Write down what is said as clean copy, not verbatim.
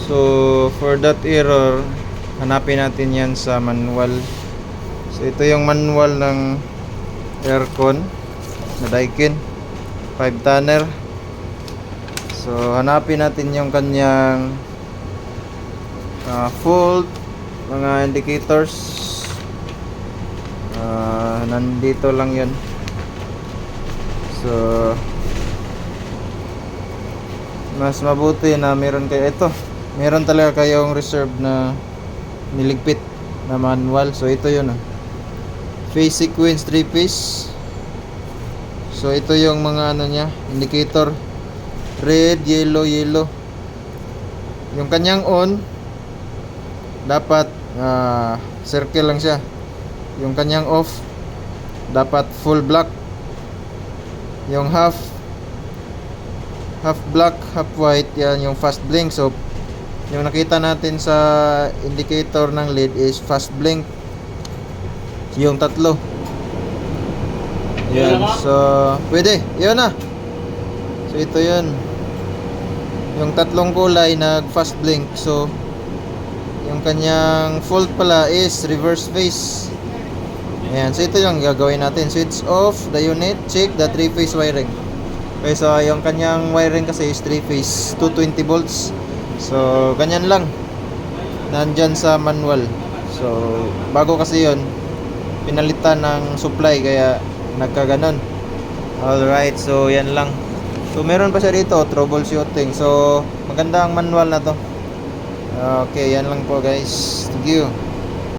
So for that error, hanapin natin yan sa manual. So ito yung manual ng aircon na Daikin 5 tonner. So hanapin natin yung kanyang fault, mga indicators. Nandito lang yun. So mas mabuti na meron kayo ito. Meron talaga kayong reserve na niligpit na manual. So ito yun, phase sequence 3 piece. So ito yung mga ano nya, indicator, red, yellow, yellow. Yung kanyang on dapat circle lang siya. Yung kanyang off dapat full black. Yung half black, half white, yan yung fast blink. So yung nakita natin sa indicator ng LED is fast blink, yung tatlo. Yan, so pwede, yun na. So ito yun, yung tatlong kulay nag fast blink. So yung kanyang fault pala is reverse phase. Ayan, so ito yung gagawin natin. Switch off the unit, check the 3-phase wiring. Okay, so yung kanyang wiring kasi is 3-phase, 220 volts. So ganyan lang, nandyan sa manual. So bago kasi yon, pinalitan ng supply, kaya nagkaganon. Alright, so yan lang. So meron pa siya dito, troubleshooting. So maganda ang manual na to. Okay, yan lang po guys. Thank you.